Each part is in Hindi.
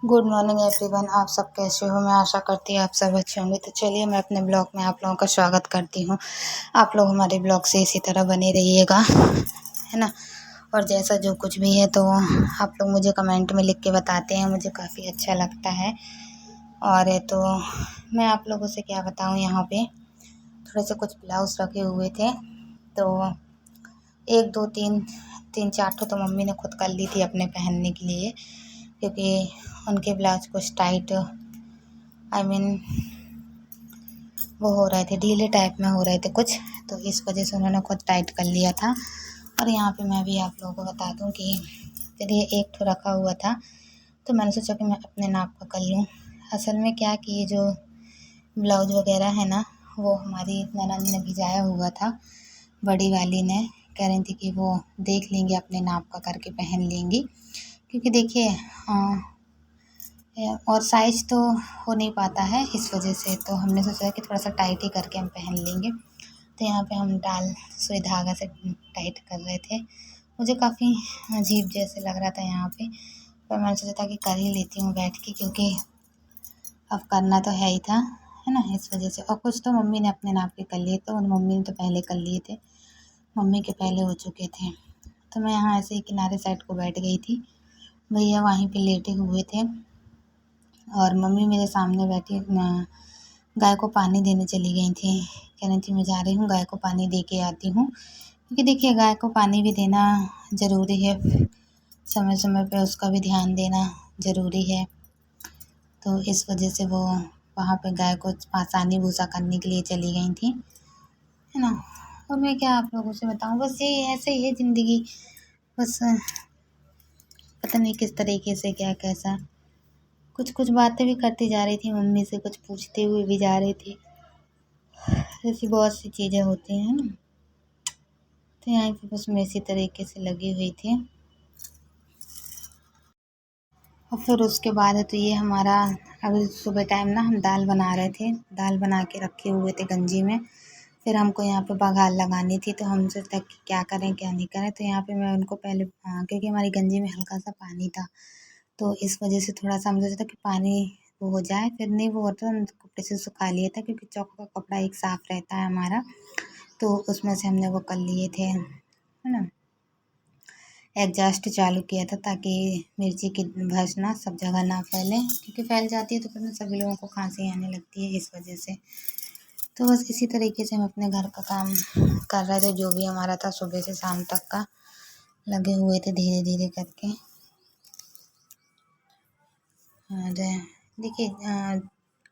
Good morning everyone. आप सब कैसे हो? मैं आशा करती हूँ आप सब अच्छे होंगे। तो चलिए मैं अपने ब्लॉग में आप लोगों का स्वागत करती हूँ। आप लोग हमारे ब्लॉग से इसी तरह बने रहिएगा, है ना। और जैसा जो कुछ भी है तो आप लोग मुझे कमेंट में लिख के बताते हैं, मुझे काफ़ी अच्छा लगता है। और तो मैं आप लोगों से क्या बताऊँ, यहाँ पे थोड़े से कुछ ब्लाउज रखे हुए थे तो एक दो तीन तीन चार ठो तो मम्मी ने खुद कर ली थी अपने पहनने के लिए, क्योंकि उनके ब्लाउज कुछ टाइट वो हो रहे थे, ढीले टाइप में हो रहे थे कुछ, तो इस वजह से उन्होंने खुद टाइट कर लिया था। और यहाँ पे मैं भी आप लोगों को बता दूँ कि चलिए एक ठो रखा हुआ था तो मैंने सोचा कि मैं अपने नाप का कर लूँ। असल में क्या कि ये जो ब्लाउज वगैरह है ना, वो हमारी ननद ने भिजाया हुआ था, बड़ी वाली ने। कह रही थी कि वो देख लेंगे, अपने नाप का करके पहन लेंगी, क्योंकि देखिए और साइज़ तो हो नहीं पाता है, इस वजह से तो हमने सोचा कि थोड़ा सा टाइट ही करके हम पहन लेंगे। तो यहाँ पे हम सुई धागा से टाइट कर रहे थे। मुझे काफ़ी अजीब जैसे लग रहा था यहाँ पे, पर मैंने सोचा था कि कर ही लेती हूँ बैठ के, क्योंकि अब करना तो है ही था, है ना, इस वजह से। और कुछ तो मम्मी ने अपने नाप के कर लिए, तो मम्मी ने तो पहले कर लिए थे, मम्मी के पहले हो चुके थे। तो मैं यहाँ ऐसे ही किनारे साइड को बैठ गई थी, भैया वहीं पे लेटे हुए थे और मम्मी मेरे सामने बैठी गाय को पानी देने चली गई थी। कह रही थी मैं जा रही हूँ, गाय को पानी दे के आती हूँ, क्योंकि देखिए गाय को पानी भी देना ज़रूरी है, समय समय पे उसका भी ध्यान देना ज़रूरी है। तो इस वजह से वो वहाँ पे गाय को पानी भूसा करने के लिए चली गई थी, है ना। और मैं क्या आप लोगों से बताऊँ, बस ये ऐसे ही है ज़िंदगी, बस पता नहीं किस तरीके से क्या कैसा कुछ कुछ बातें भी करती जा रही थी मम्मी से, कुछ पूछते हुए भी जा रही थी, ऐसी बहुत सी चीज़ें होती हैं ना। तो यहाँ पे बस मैं इसी तरीके से लगी हुई थी। और फिर उसके बाद है तो ये हमारा अभी सुबह टाइम ना हम दाल बना रहे थे, दाल बना के रखे हुए थे गंजी में। फिर हमको यहाँ पे बघार लगानी थी, तो हम सोचते कि क्या करें क्या नहीं करें। तो यहाँ पे मैं उनको पहले क्योंकि हमारी गंजी में हल्का सा पानी था, तो इस वजह से थोड़ा सा हम सोचा था कि पानी वो हो जाए, फिर नहीं वो होता, हम कपड़े से सुखा लिए था, क्योंकि चौक का कपड़ा एक साफ़ रहता है हमारा, तो उसमें से हमने वो कर लिए थे, है ना। एग्जॉस्ट चालू किया था ताकि मिर्ची की भस ना सब जगह ना फैले, क्योंकि फैल जाती है तो फिर सभी लोगों को खांसी आने लगती है, इस वजह से। तो बस इसी तरीके से हम अपने घर का काम कर रहे थे, जो भी हमारा था सुबह से शाम तक का, लगे हुए थे धीरे धीरे करके। और देखिए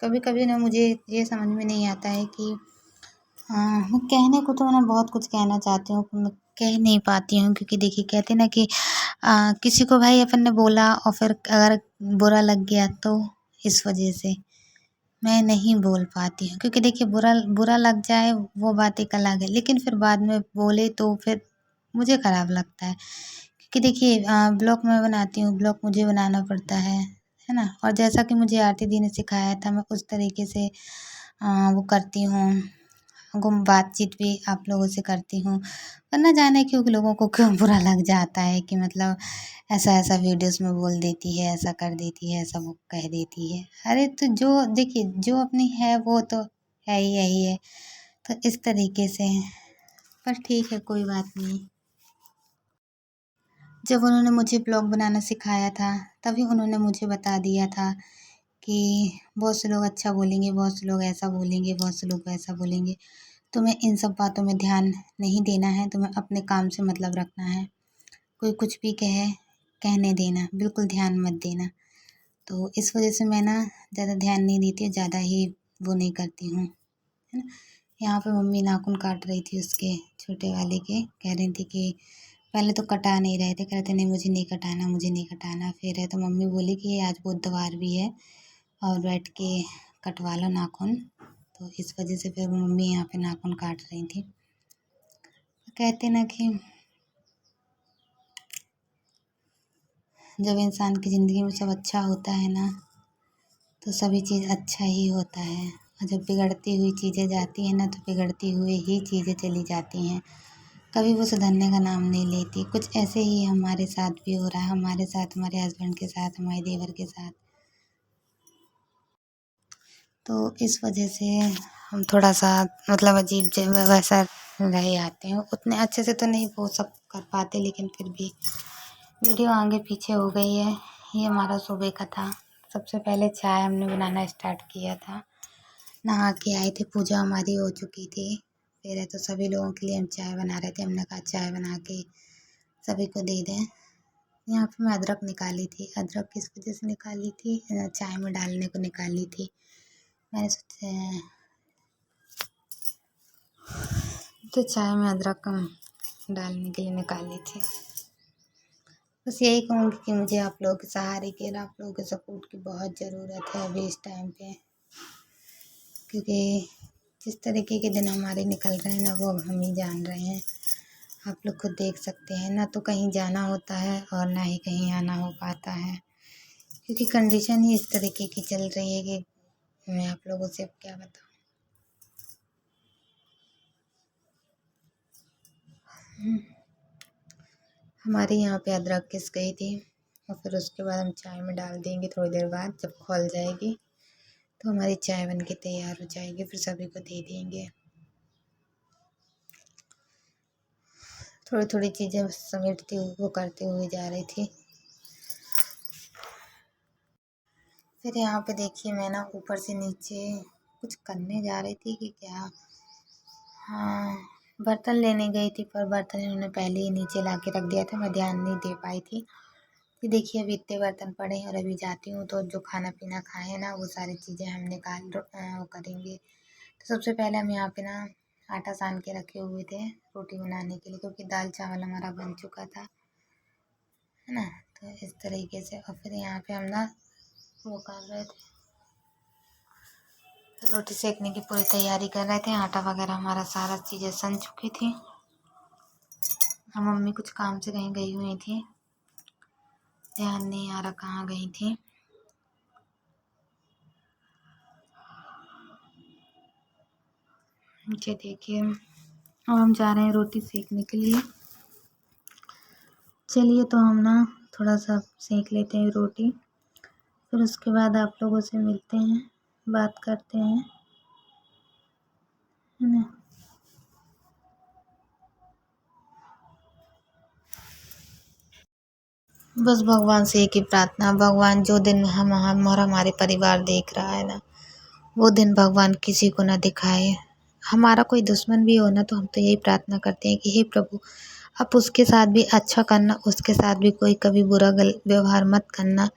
कभी कभी ना मुझे ये समझ में नहीं आता है कि मैं कहने को तो ना बहुत कुछ कहना चाहती हूँ, पर मैं कह नहीं पाती हूँ, क्योंकि देखिए कहते ना कि किसी को भाई अपन ने बोला और फिर अगर बुरा लग गया, तो इस वजह से मैं नहीं बोल पाती हूँ। क्योंकि देखिए बुरा बुरा लग जाए वो बात एक अलग है, लेकिन फिर बाद में बोले तो फिर मुझे ख़राब लगता है, क्योंकि देखिए ब्लॉग मैं बनाती हूँ, ब्लॉग मुझे बनाना पड़ता है ना। और जैसा कि मुझे आरती दी ने सिखाया था, मैं उस तरीके से वो करती हूँ, गुम बातचीत भी आप लोगों से करती हूँ। पर ना जाने क्यों लोगों को क्यों बुरा लग जाता है कि मतलब ऐसा ऐसा वीडियोस में बोल देती है, ऐसा कर देती है, ऐसा वो कह देती है। अरे तो जो देखिए जो अपनी है वो तो है ही यही है, तो इस तरीके से। पर ठीक है, कोई बात नहीं। जब उन्होंने मुझे ब्लॉग बनाना सिखाया था, तभी उन्होंने मुझे बता दिया था कि बहुत से लोग अच्छा बोलेंगे, बहुत से लोग ऐसा बोलेंगे, बहुत से लोग वैसा बोलेंगे। तुम्हें इन सब बातों में ध्यान नहीं देना है, तुम्हें अपने काम से मतलब रखना है। कोई कुछ भी कहे, कहने देना, बिल्कुल ध्यान मत देना। तो इस वजह से मैं ना ज़्यादा ध्यान नहीं देती, ज़्यादा ही वो नहीं करती हूँ, है ना। यहाँ पे मम्मी नाखून काट रही थी उसके छोटे वाले के, कह रही थी कि पहले तो कटा नहीं रहे थे, कह रहे थे नहीं मुझे नहीं कटाना, मुझे नहीं कटाना। फिर है तो मम्मी बोली कि आज बुधवार भी है और बैठ के कटवा लो नाखून, तो इस वजह से फिर मम्मी यहाँ पे नाखून काट रही थी। कहते ना कि जब इंसान की ज़िंदगी में सब अच्छा होता है ना, तो सभी चीज़ अच्छा ही होता है, और जब बिगड़ती हुई चीज़ें जाती हैं ना, तो बिगड़ती हुई ही चीज़ें चली जाती हैं, कभी वो सुधरने का नाम नहीं लेती। कुछ ऐसे ही हमारे साथ भी हो रहा है, हमारे साथ, हमारे हस्बैंड के साथ, हमारे देवर के साथ। तो इस वजह से हम थोड़ा सा मतलब अजीब वैसा रहे आते हैं। उतने अच्छे से तो नहीं वो सब कर पाते, लेकिन फिर भी वीडियो आगे पीछे हो गई है। ये हमारा सुबह का था। सबसे पहले चाय हमने बनाना स्टार्ट किया था। नहा के आए थे, पूजा हमारी हो चुकी थी। फिर है तो सभी लोगों के लिए हम चाय बना रहे थे। हमने कहा चाय बना के सभी को दे दें। यहाँ पे मैं अदरक निकाली थी। अदरक किस वजह से निकाली थी? चाय में डालने को निकाली थी। मैंने सोचा तो चाय में अदरक डालने के लिए निकाली थी। बस यही कहूँगी कि मुझे आप लोगों के सहारे की और आप लोगों के सपोर्ट की बहुत ज़रूरत है अभी इस टाइम पे, क्योंकि जिस तरीके के दिन हमारे निकल रहे हैं ना, वो अब हम ही जान रहे हैं। आप लोग खुद देख सकते हैं ना, तो कहीं जाना होता है और ना ही कहीं आना हो पाता है, क्योंकि कंडीशन ही इस तरीके की चल रही है कि मैं आप लोगों से अब क्या बताऊँ। हमारे यहाँ पे अदरक घिस गई थी और फिर उसके बाद हम चाय में डाल देंगे। थोड़ी देर बाद जब खौल जाएगी तो हमारी चाय बन के तैयार हो जाएगी, फिर सभी को दे देंगे। थोड़ी थोड़ी चीज़ें समेटती वो करते हुए जा रही थी। फिर यहाँ पे देखिए मैं ना ऊपर से नीचे कुछ करने जा रही थी कि क्या, हाँ, बर्तन लेने गई थी, पर बर्तन इन्होंने पहले ही नीचे ला के रख दिया था। मैं ध्यान नहीं दे पाई थी। कि देखिए अभी इतने बर्तन पड़े हैं और अभी जाती हूँ तो जो खाना पीना खाए ना वो सारी चीज़ें हम वो करेंगे। तो सबसे पहले हम यहाँ पे ना आटा सान के रखे हुए थे रोटी बनाने के लिए, क्योंकि दाल चावल हमारा बन चुका था, है ना। तो इस तरीके से और फिर यहाँ पे हम ना वो कर रहे थे, रोटी सेकने की पूरी तैयारी कर रहे थे। आटा वगैरह हमारा सारा चीज़ें सन चुकी थी। और मम्मी कुछ काम से कहीं गई हुई थी, ध्यान नहीं आ रहा कहाँ गई थी। नीचे देखिए अब हम जा रहे हैं रोटी सेकने के लिए। चलिए तो हम ना थोड़ा सा सेक लेते हैं रोटी, फिर उसके बाद आप लोगों से मिलते हैं, बात करते हैं, है ना। बस भगवान से एक ही प्रार्थना, भगवान जो दिन हम और हमारे परिवार देख रहा है ना, वो दिन भगवान किसी को ना दिखाए। हमारा कोई दुश्मन भी हो ना, तो हम तो यही प्रार्थना करते हैं कि हे प्रभु, आप उसके साथ भी अच्छा करना, उसके साथ भी कोई कभी बुरा व्यवहार मत करना।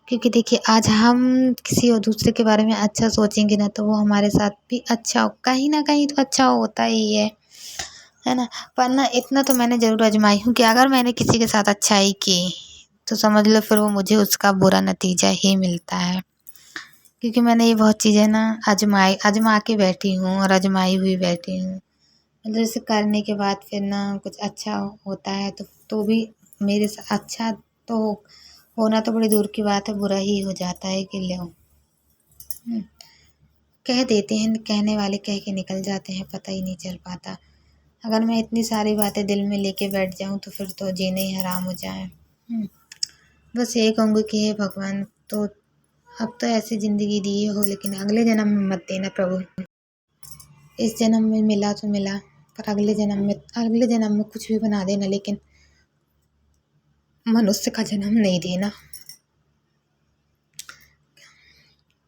क्योंकि देखिए आज हम किसी और दूसरे के बारे में अच्छा सोचेंगे ना, तो वो हमारे साथ भी अच्छा हो, कहीं ना कहीं तो अच्छा होता ही है ना। पर ना इतना तो मैंने ज़रूर आजमाई हूँ कि अगर मैंने किसी के साथ अच्छाई की तो समझ लो फिर वो मुझे उसका बुरा नतीजा ही मिलता है। क्योंकि मैंने ये बहुत चीज़ें ना आजमा के बैठी हूँ और आजमाई हुई बैठी हूँ। मतलब जैसे करने के बाद फिर ना कुछ अच्छा होता है तो भी मेरे साथ अच्छा तो होना तो बड़ी दूर की बात है, बुरा ही हो जाता है कि लो। कह देते हैं, कहने वाले कह के निकल जाते हैं, पता ही नहीं चल पाता। अगर मैं इतनी सारी बातें दिल में लेके बैठ जाऊँ तो फिर तो जीने ही हराम हो जाए। बस यही कहूँगी कि हे भगवान, तो अब तो ऐसी ज़िंदगी दिए हो, लेकिन अगले जन्म में मत देना प्रभु। इस जन्म में मिला तो मिला, पर अगले जन्म में कुछ भी बना देना, लेकिन मनुष्य का जन्म नहीं देना।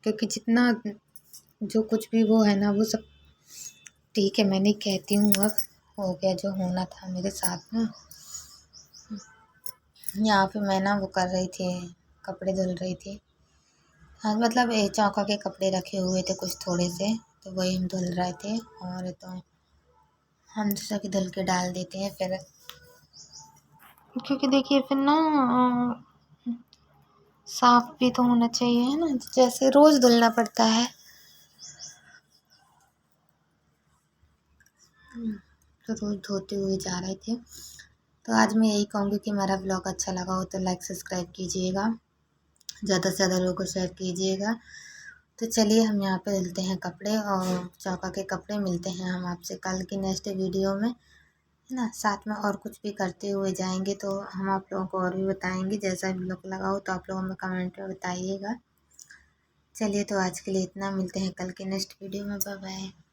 क्योंकि जितना जो कुछ भी वो है ना, वो सब ठीक है, मैं नहीं कहती हूँ अब हो गया जो होना था मेरे साथ ना। यहाँ पे मैं ना वो कर रही थी, कपड़े धुल रही थी। हाँ मतलब चौका के कपड़े रखे हुए थे कुछ थोड़े से, तो वही हम धुल रहे थे। और तो हम सोचा कि धुल के डाल देते हैं फिर, क्योंकि देखिए फिर ना साफ भी तो होना चाहिए, है ना, जैसे रोज़ धुलना पड़ता है। तो रोज़ धोते हुए जा रहे थे। तो आज मैं यही कहूँगी कि मेरा ब्लॉग अच्छा लगा हो तो लाइक सब्सक्राइब कीजिएगा, ज़्यादा से ज़्यादा लोगों को शेयर कीजिएगा। तो चलिए हम यहाँ पे धुलते हैं कपड़े और चौका के कपड़े। मिलते हैं हम आपसे कल की नेक्स्ट वीडियो में, है ना। साथ में और कुछ भी करते हुए जाएंगे तो हम आप लोगों को और भी बताएंगे। जैसा भी ब्लॉग लगा हो तो आप लोग हमें कमेंट में बताइएगा। चलिए तो आज के लिए इतना, मिलते हैं कल के नेक्स्ट वीडियो में। Bye bye.